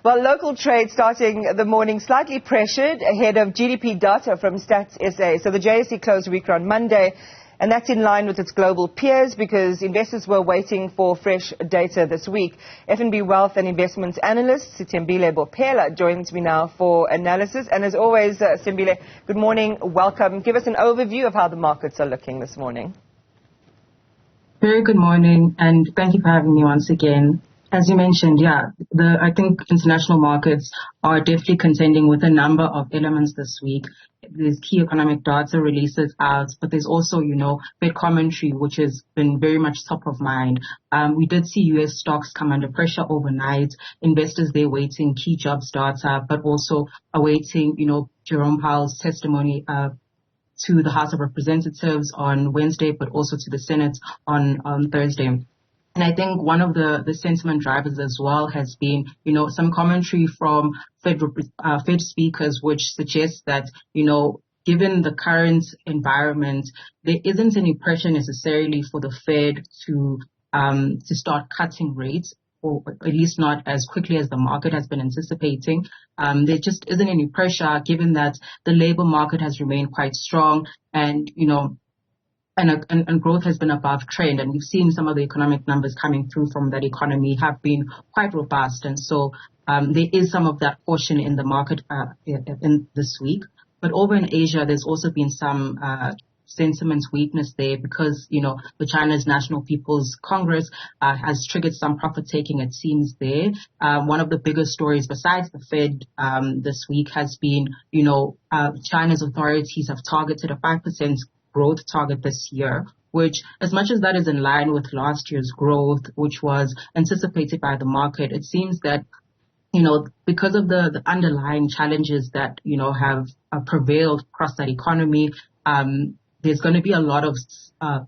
Well, local trade starting the morning slightly pressured ahead of GDP data from Stats SA. So the JSE closed week on Monday, and that's in line with its global peers because investors were waiting for fresh data this week. FNB Wealth and Investments Analyst Sithembile Bopela joins me now for analysis. And as always, Sithembile, good morning, welcome. Give us an overview of how the markets are looking this morning. Very good morning, and thank you for having me once again. As you mentioned, I think international markets are definitely contending with a number of elements this week. There's key economic data releases out, but there's also, Fed commentary, which has been very much top of mind. We did see U.S. stocks come under pressure overnight. Investors, they're waiting key jobs data, but also awaiting, Jerome Powell's testimony to the House of Representatives on Wednesday, but also to the Senate on Thursday. And I think one of the sentiment drivers as well has been, some commentary from Fed speakers, which suggests that, given the current environment, there isn't any pressure necessarily for the Fed to start cutting rates, or at least not as quickly as the market has been anticipating. There just isn't any pressure given that the labor market has remained quite strong and, and growth has been above trend. And we've seen some of the economic numbers coming through from that economy have been quite robust. And so there is some of that caution in the market in this week. But over in Asia, there's also been some sentiment weakness there because, the China's National People's Congress has triggered some profit taking, it seems there. One of the biggest stories besides the Fed this week has been, China's authorities have targeted a 5% growth target this year, which, as much as that is in line with last year's growth, which was anticipated by the market, it seems that, because of the underlying challenges that, have prevailed across that economy, there's going to be a lot of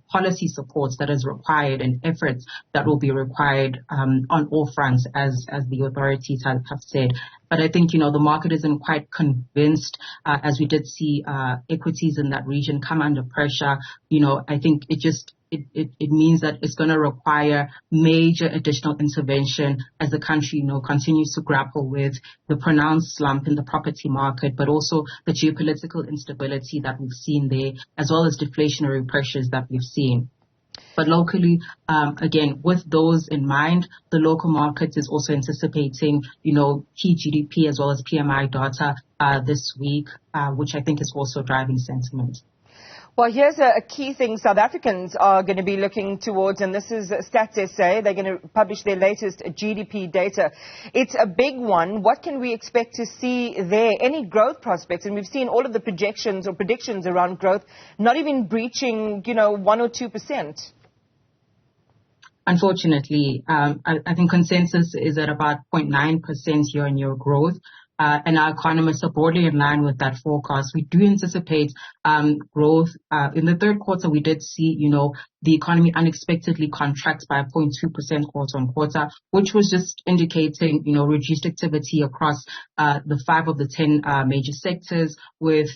policy supports that is required and efforts that will be required on all fronts, as the authorities have said. But I think, the market isn't quite convinced, as we did see equities in that region come under pressure. I think it means that it's going to require major additional intervention as the country, continues to grapple with the pronounced slump in the property market, but also the geopolitical instability that we've seen there, as well as deflationary pressures that we've seen. But locally, again, with those in mind, the local market is also anticipating, key GDP as well as PMI data this week, which I think is also driving sentiment. Well, here's a key thing South Africans are going to be looking towards, and this is Stats SA. They're going to publish their latest GDP data. It's a big one. What can we expect to see there? Any growth prospects? And we've seen all of the projections or predictions around growth not even breaching, 1 or 2%. Unfortunately, I think consensus is at about 0.9% year-on-year growth. And our economists are broadly in line with that forecast. We do anticipate growth. In the third quarter, we did see, the economy unexpectedly contract by 0.2% quarter on quarter, which was just indicating, reduced activity across the 5 of the 10 major sectors, with,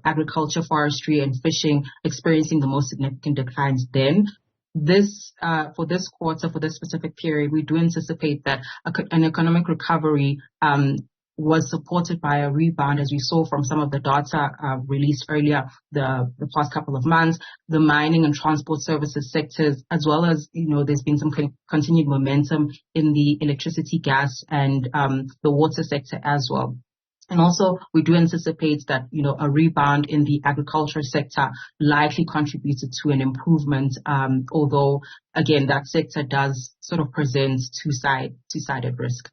agriculture, forestry, and fishing experiencing the most significant declines then. For this quarter, for this specific period, we do anticipate that an economic recovery was supported by a rebound, as we saw from some of the data released earlier the past couple of months, the mining and transport services sectors, as well as, there's been some continued momentum in the electricity, gas, and the water sector as well. And also, we do anticipate that, a rebound in the agriculture sector likely contributed to an improvement, although, again, that sector does sort of present two-sided risk.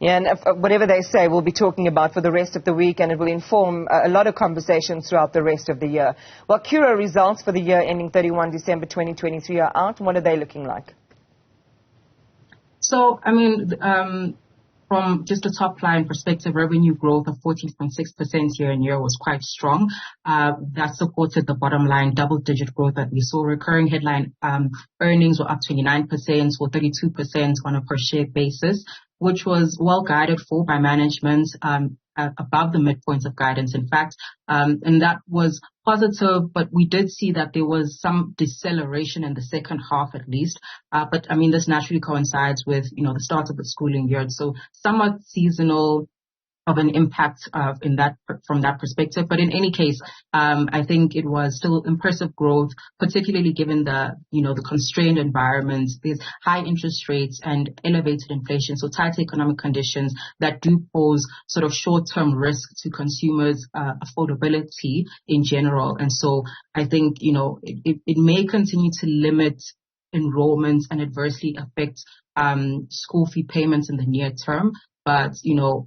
Yeah, and whatever they say, we'll be talking about for the rest of the week, and it will inform a lot of conversations throughout the rest of the year. Well, Cura results for the year ending 31 December 2023 are out. What are they looking like? So, from just a top line perspective, revenue growth of 14.6% year on year was quite strong. That supported the bottom line double-digit growth that we saw. Recurring headline earnings were up 29% or 32% on a per share basis. which was well guided for by management, above the midpoints of guidance, in fact, and that was positive, but we did see that there was some deceleration in the second half at least. But I mean, this naturally coincides with, the start of the schooling year. So somewhat seasonal of an impact from that perspective. But in any case, I think it was still impressive growth, particularly given the constrained environment. There's high interest rates and elevated inflation, so tight economic conditions that do pose sort of short-term risk to consumers' affordability in general. And so I think, it may continue to limit enrollments and adversely affect school fee payments in the near term. But,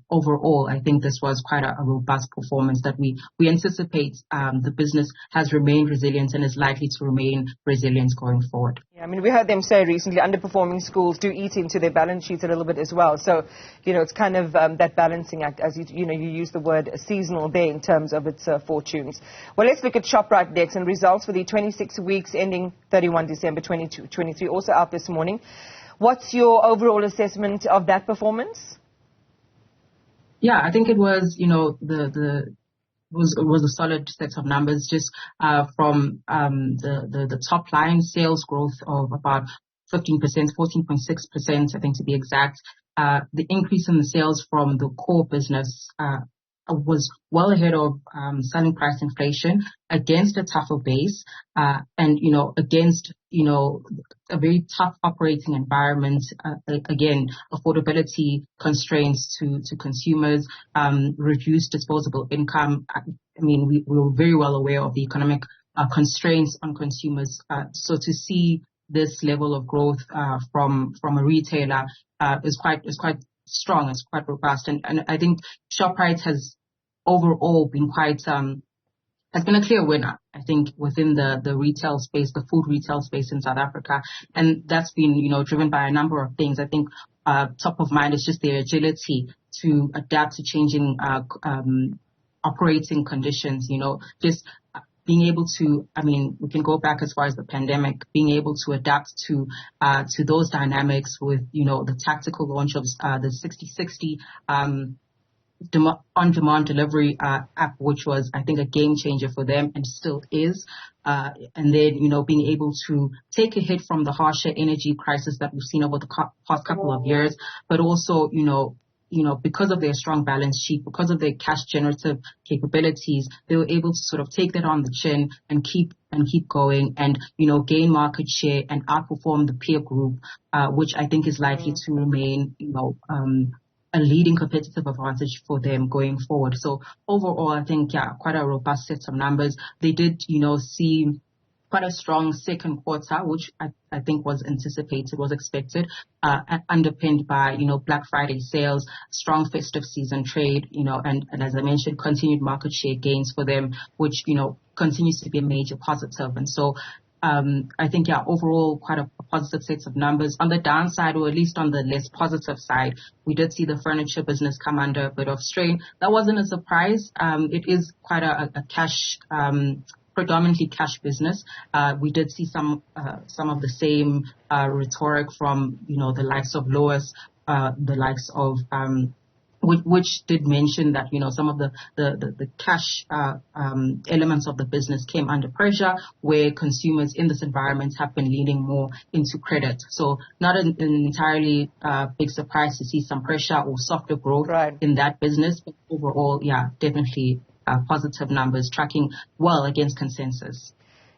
overall, I think this was quite a robust performance that we anticipate the business has remained resilient and is likely to remain resilient going forward. Yeah, I mean, we heard them say recently underperforming schools do eat into their balance sheets a little bit as well. So, it's kind of that balancing act, as you use the word seasonal there in terms of its fortunes. Well, let's look at ShopRite next, and results for the 26 weeks ending 31 December 2023 also out this morning. What's your overall assessment of that performance? Yeah, I think it was, was a solid set of numbers just from the top line sales growth of about 15%, 14.6%, I think to be exact. The increase in the sales from the core business was well ahead of selling price inflation against a tougher base, and against a very tough operating environment. Again, affordability constraints to consumers, reduced disposable income. I mean, we were very well aware of the economic constraints on consumers. So to see this level of growth from a retailer is quite strong. It's quite robust, and I think ShopRite has overall been has been a clear winner, I think, within the retail space, the food retail space in South Africa. And that's been, driven by a number of things. I think top of mind is just their agility to adapt to changing operating conditions, just being able to, we can go back as far as the pandemic, being able to adapt to those dynamics with, the tactical launch of the 60/60 on-demand delivery app, which was, I think, a game changer for them and still is. And then, being able to take a hit from the harsher energy crisis that we've seen over the past couple of years, but also, because of their strong balance sheet, because of their cash generative capabilities, they were able to sort of take that on the chin and keep going and, gain market share and outperform the peer group, which I think is likely to remain, a leading competitive advantage for them going forward. So overall, I think, quite a robust set of numbers. They did, see quite a strong second quarter, which I think was anticipated, was expected, underpinned by, Black Friday sales, strong festive season trade, and as I mentioned, continued market share gains for them, which, continues to be a major positive. And so, I think, overall, quite a positive set of numbers. On the downside, or at least on the less positive side, we did see the furniture business come under a bit of strain. That wasn't a surprise. It is quite a cash, predominantly cash business. We did see some of the same rhetoric from, the likes of Lois, the likes of which did mention that, some of the cash elements of the business came under pressure, where consumers in this environment have been leaning more into credit. So not an entirely big surprise to see some pressure or softer growth in that business. But overall, definitely positive numbers, tracking well against consensus.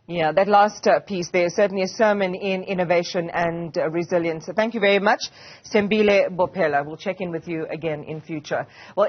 Yeah, that last piece there is certainly a sermon in innovation and resilience. So thank you very much, Sithembile Bopela. We'll check in with you again in future. Well.